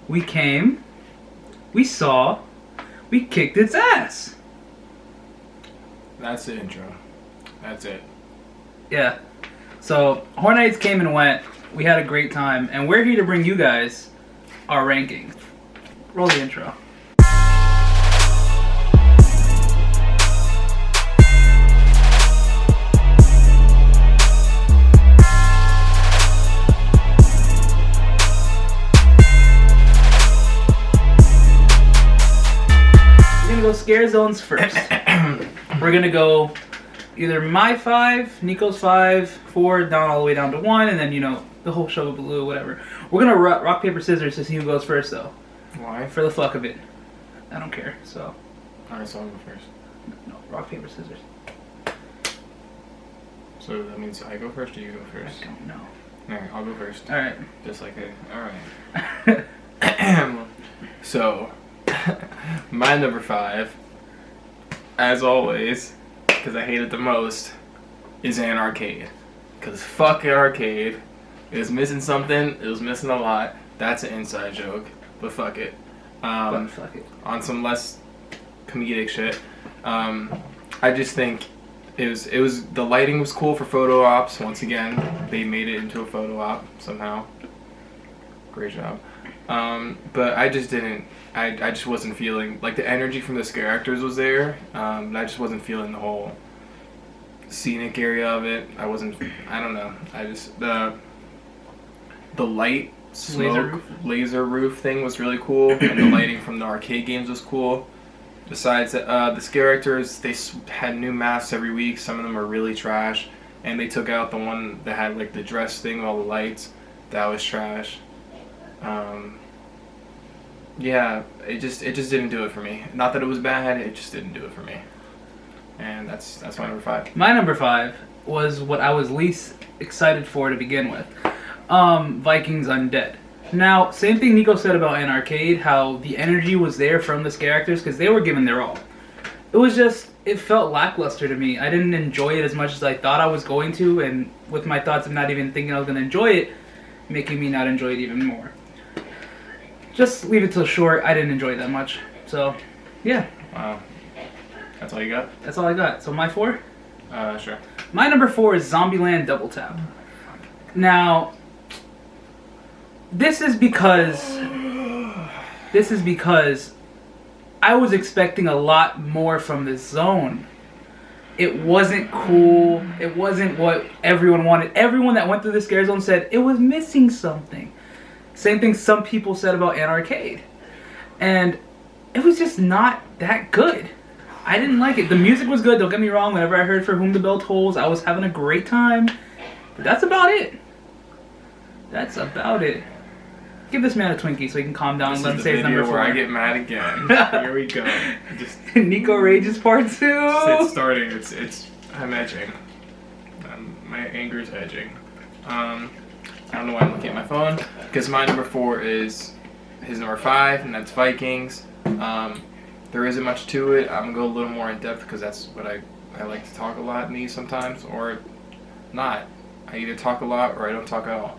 we came, we saw, we kicked its ass. That's the intro. That's it. Yeah. So, Horror Nights came and went. We had a great time, and we're here to bring you guys our rankings. Roll the intro. We're gonna go scare zones first. We're gonna go either my 5, Nico's 5, 4, down all the way down to 1, and then, you know, the whole show blue, whatever. We're gonna rock, paper, scissors to see who goes first, though. Why? For the fuck of it. I don't care, so. Alright, so I'll go first. No, rock, paper, scissors. So that means I go first or you go first? I don't know. Alright, I'll go first. Alright. Just like it. Alright. So, my number 5, as always, because I hate it the most, is Anarch-cade. Because fuck Anarch-cade. It was missing something. It was missing a lot. That's an inside joke. But fuck it. But fuck it. On some less comedic shit. I just think it was the lighting was cool for photo ops. Once again, they made it into a photo op somehow. Great job. But I just didn't. I just wasn't feeling like the energy from the scare actors was there. But I just wasn't feeling the whole scenic area of it. I don't know. I just the light smoke laser roof thing was really cool, and the lighting from the arcade games was cool. Besides that, the scare actors, they had new masks every week. Some of them were really trash, and they took out the one that had like the dress thing with all the lights. That was trash. Yeah, it just didn't do it for me. Not that it was bad, it just didn't do it for me. And that's my number 5. My number 5 was what I was least excited for to begin with. Vikings Undead. Now, same thing Nico said about Anarch-cade, how the energy was there from the scare actors because they were giving their all. It was just, it felt lackluster to me. I didn't enjoy it as much as I thought I was going to, and with my thoughts of not even thinking I was going to enjoy it, making me not enjoy it even more. Just leave it till short. I didn't enjoy it that much. So, yeah. Wow. That's all you got? That's all I got. So my 4? Sure. My number 4 is Zombieland Double Tap. Now, this is because I was expecting a lot more from this zone. It wasn't cool. It wasn't what everyone wanted. Everyone that went through the scare zone said it was missing something. Same thing some people said about Anarch-cade. And it was just not that good. I didn't like it. The music was good, don't get me wrong. Whenever I heard For Whom the Bell Tolls, I was having a great time. But that's about it. That's about it. Give this man a Twinkie so he can calm down and let him say his number 4. Where I get mad again. Here we go. Just Nico Rages Part 2. It's starting. It's. I'm edging. My anger's edging. I don't know why I'm looking at my phone because my number 4 is his number 5, and that's Vikings. There isn't much to it. I'm gonna go a little more in depth because that's what I like to talk a lot in these sometimes, or not. I either talk a lot or I don't talk at all.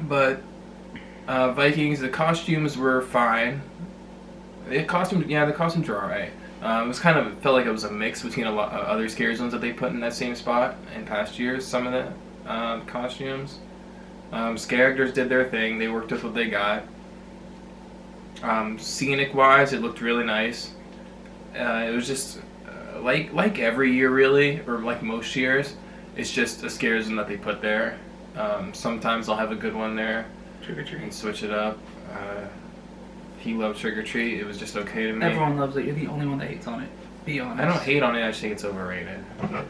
But Vikings, the costumes were fine. The costumes were alright. It was kind of felt like it was a mix between a lot of other scare zones that they put in that same spot in past years. Some of the costumes, scare actors did their thing. They worked with what they got. Scenic wise, it looked really nice. It was just like every year really, or like most years. It's just a scare zone that they put there. Sometimes I'll have a good one there. Trick or treat. And switch it up. He loved Trick or Treat. It was just okay to me. Everyone loves it. You're the only one that hates on it. Be honest. I don't hate on it. I just think it's overrated. Some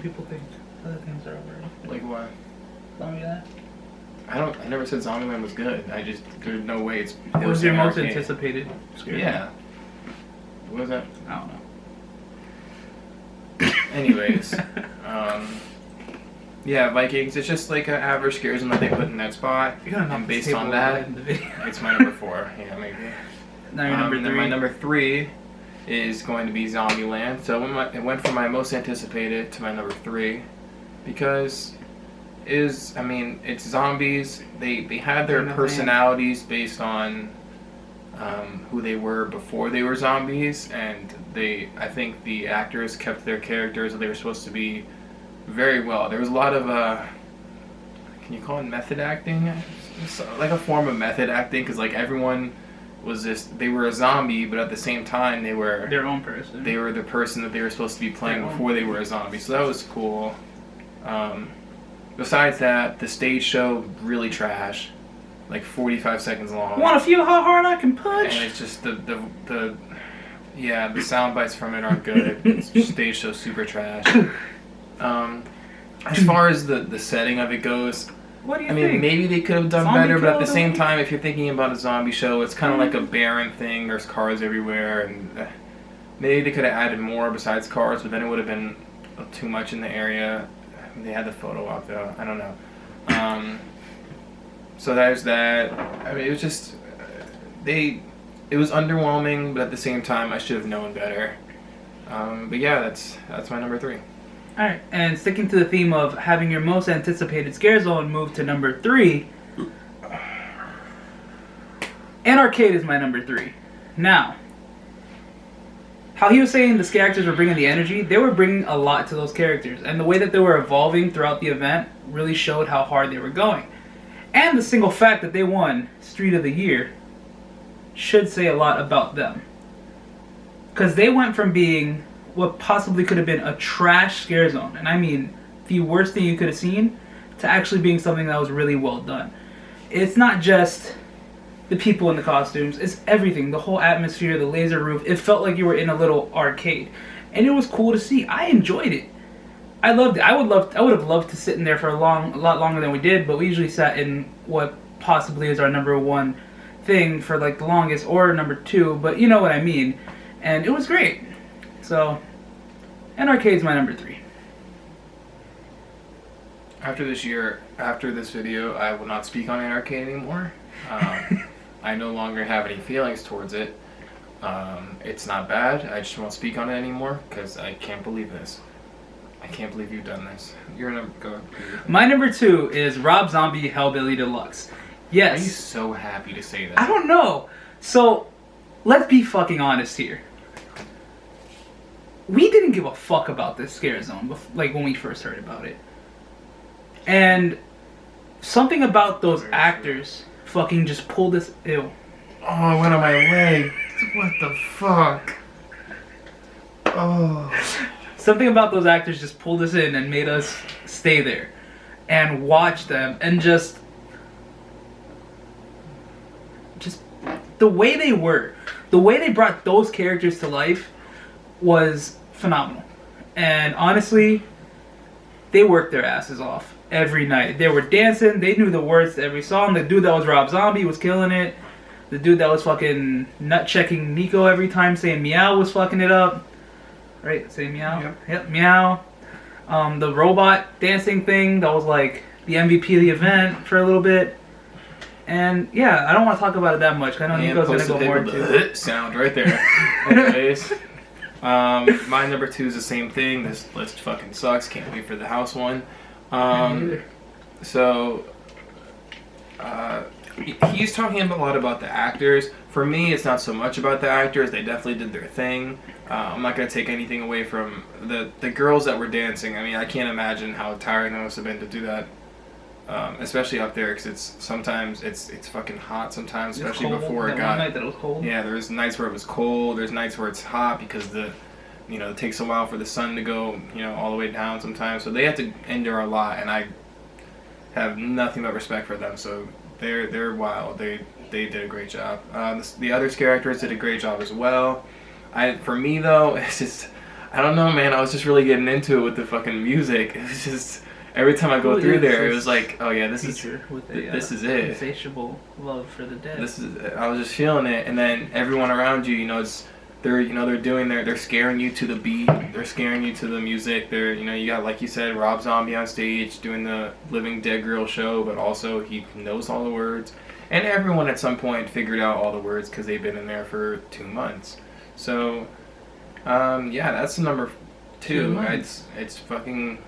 people think other things are overrated. Like what? Tell me that. I never said Zombieland was good. There's no way it's. It was your most anticipated scare. Yeah. What was that? I don't know. Anyways, yeah, Vikings. It's just like an average scare zone that they put in that spot. And based on that, it's my number 4. Yeah, maybe. Now your number 3. Then my number 3 is going to be Zombieland. So it went from my most anticipated to my number 3 because is, I mean, it's zombies. They had their Nothing. personalities based on who they were before they were zombies, and I think the actors kept their characters that they were supposed to be very well. There was a lot of, can you call it method acting? It's like a form of method acting, because like everyone was just, they were a zombie, but at the same time they were Their own person. They were the person that they were supposed to be playing before they were a zombie, so that was cool. Besides that, the stage show really trash, like 45 seconds long. Want to feel how hard I can punch? And it's just the sound bites from it aren't good. It's just stage show super trash. As far as the setting of it goes, What do you I mean, think? maybe they could have done Zombie better, but at the killed same him? time, if you're thinking about a zombie show, it's kind of like a barren thing. There's cars everywhere, and maybe they could have added more besides cars, but then it would have been too much in the area. They had the photo op, though. I don't know. So there's that. I mean, it was just... it was underwhelming, but at the same time, I should have known better. But yeah, that's my number 3. Alright, and sticking to the theme of having your most anticipated scare zone move to number 3, Anarch-cade is my number 3. Now, how he was saying the characters were bringing the energy, they were bringing a lot to those characters, and the way that they were evolving throughout the event really showed how hard they were going. And the single fact that they won Street of the Year should say a lot about them. Because they went from being what possibly could have been a trash scare zone, and I mean the worst thing you could have seen, to actually being something that was really well done. It's not just the people in the costumes, it's everything, the whole atmosphere, the laser roof. It felt like you were in a little arcade, and it was cool to see. I enjoyed it. I loved it. I would have loved to sit in there for a lot longer than we did, but we usually sat in what possibly is our number 1 thing for like the longest, or number 2, but you know what I mean. And it was great. So, Anarch-cade's my number 3. After this video, I will not speak on Anarch-cade anymore. I no longer have any feelings towards it. It's not bad. I just won't speak on it anymore because I can't believe this. I can't believe you've done this. You're gonna go. My number 2 is Rob Zombie Hillbilly Deluxe. Yes. Are you so happy to say that? I don't know. So, let's be fucking honest here. We didn't give a fuck about this scare zone, like when we first heard about it. And something about those actors fucking just pulled us. Ew. Oh, I went on my leg. What the fuck? Oh. Something about those actors just pulled us in and made us stay there and watch them, and just the way they were, the way they brought those characters to life was phenomenal. And honestly, they worked their asses off every night. They were dancing, they knew the words to every song. The dude that was Rob Zombie was killing it. The dude that was fucking nut-checking Nico every time saying meow was fucking it up. Right? Say meow? Yep, meow. The robot dancing thing, that was like the MVP of the event for a little bit. And yeah, I don't want to talk about it that much. I know Nico's going to go more into it. Sound right there. Anyways. My number 2 is the same thing. This list fucking sucks. Can't wait for the house one. So, he's talking a lot about the actors. For me, it's not so much about the actors. They definitely did their thing. I'm not going to take anything away from the girls that were dancing. I mean, I can't imagine how tiring that must have been to do that. Especially up there, because sometimes it's fucking hot sometimes, especially before it got. One night that it was cold. Yeah, there's nights where it was cold. There's nights where it's hot because it takes a while for the sun to go, all the way down sometimes. So they have to endure a lot, and I have nothing but respect for them. So they're wild. They did a great job. The other characters did a great job as well. For me though, it's just, I don't know, man. I was just really getting into it with the fucking music. It was just. Every time I go through there, it was like, oh yeah, this is it. Insatiable love for the dead. I was just feeling it, and then everyone around you, they're scaring you to the beat, they're scaring you to the music. You got, like you said, Rob Zombie on stage doing the Living Dead Girl show, but also he knows all the words, and everyone at some point figured out all the words because they've been in there for 2 months. So, yeah, that's number 2. It's fucking.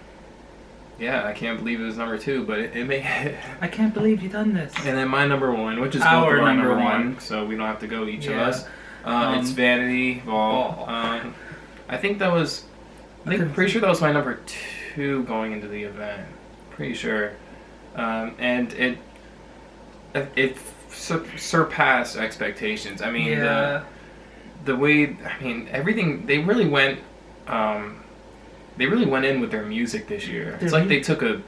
Yeah, I can't believe it was number 2, but it made it. I can't believe you done this. And then my number 1, which is Our both of our number number one. 1, so we don't have to go each of Yeah. us. It's Vanity Ball. I think that was. Pretty sure that was my number 2 going into the event. Pretty sure, and it surpassed expectations. I mean, the way, I mean, everything, they really went in with their music this year. It's like they took a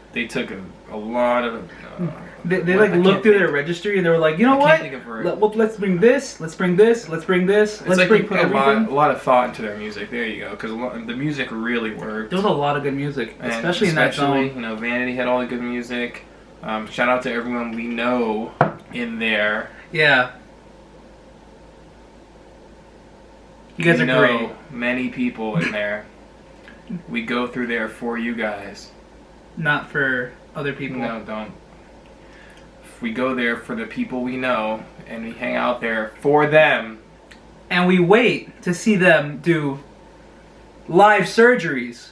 lot of they like looked through their registry and they were like, you know what? Let's bring this. Let's bring this. Let's bring this. It's let's like bring they put everything. a lot of thought into their music. There you go, because the music really worked. There was a lot of good music, especially in that zone. You know, Vanity had all the good music. Shout out to everyone we know in there. Yeah. You guys are great. Many people in there. We go through there for you guys. Not for other people. No, don't. We go there for the people we know, and we hang out there for them. And we wait to see them do live surgeries.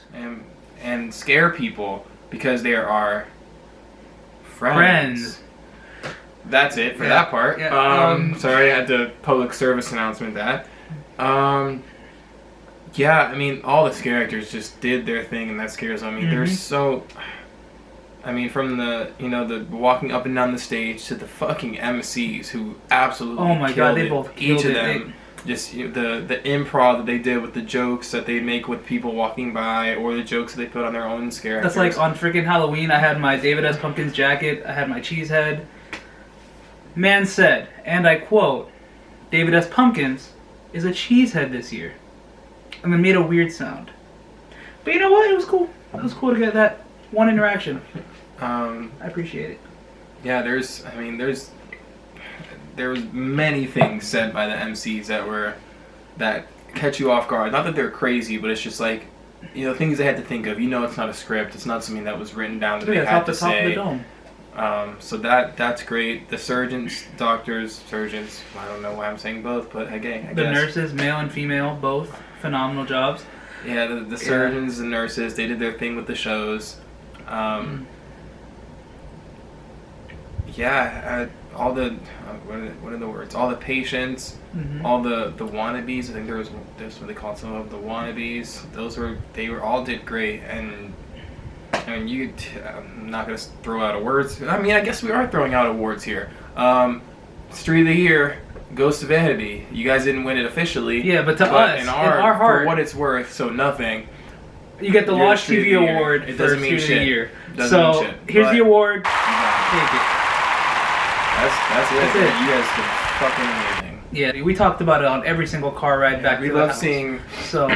And scare people because they are our friends. That's it for that part. Yeah, sorry, I had to public service announcement that. Yeah, I mean, all the scare actors just did their thing in that scare zone. I mean, they're so... I mean, from the walking up and down the stage to the fucking MCs who absolutely killed they it. both killed Each of them. Just the improv that they did with the jokes that they make with people walking by, or the jokes that they put on their own scare actors. That's like on freaking Halloween, I had my David S. Pumpkins jacket, I had my cheese head. Man said, and I quote, David S. Pumpkins is a cheesehead this year. And then made a weird sound. But you know what? It was cool. It was cool to get that one interaction. I appreciate it. Yeah, there was many things said by the MCs that catch you off guard. Not that they're crazy, but it's just like, you know, things they had to think of. You know, it's not a script. It's not something that was written down that they had to say. Top of the dome. So that's great. The surgeons, doctors, surgeons. I don't know why I'm saying both, but again, I guess. The nurses, male and female, both phenomenal jobs. Yeah, the surgeons and nurses, they did their thing with the shows. All the what are the words? All the patients, all the wannabes. I think that's what they called some of the wannabes. They all did great, and I mean I'm not gonna throw out awards. I mean, I guess we are throwing out awards here. Street of the Year goes to Vanity. You guys didn't win it officially. Yeah, but to us, in our heart, for what it's worth, so nothing. You get the Lost TV Award it for doesn't mean Street of the shit. Year. Doesn't mean shit, here's the award. Take it. That's it. You guys did fucking amazing. Yeah, we talked about it on every single car ride back to the house. We love seeing so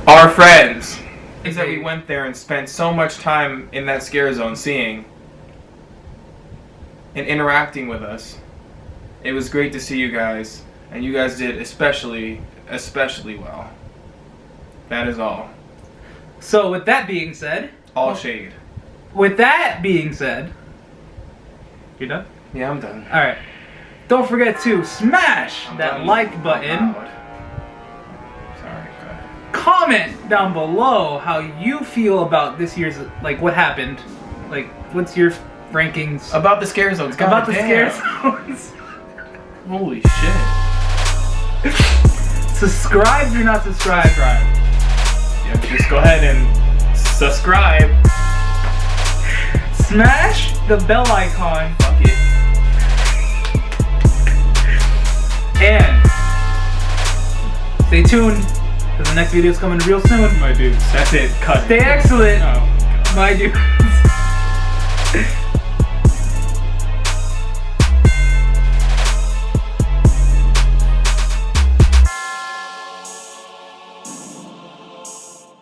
our friends. Is that we went there and spent so much time in that scare zone seeing and interacting with us. It was great to see you guys, and you guys did especially well. That is all. So with that being said, all shade. With that being said, you're done? Yeah, I'm done. All right. Don't forget to smash that like button. Sorry, go ahead. Comment down below how you feel about this year's, like, what happened. Like, what's your rankings about the scare zones? About the scare zones. Holy shit. Subscribe if you're not subscribed. Yeah, just go ahead and subscribe. Smash the bell icon. Fuck it. And stay tuned, because the next video is coming real soon. My dudes. That's it. Cut. Stay excellent. Oh. My dudes.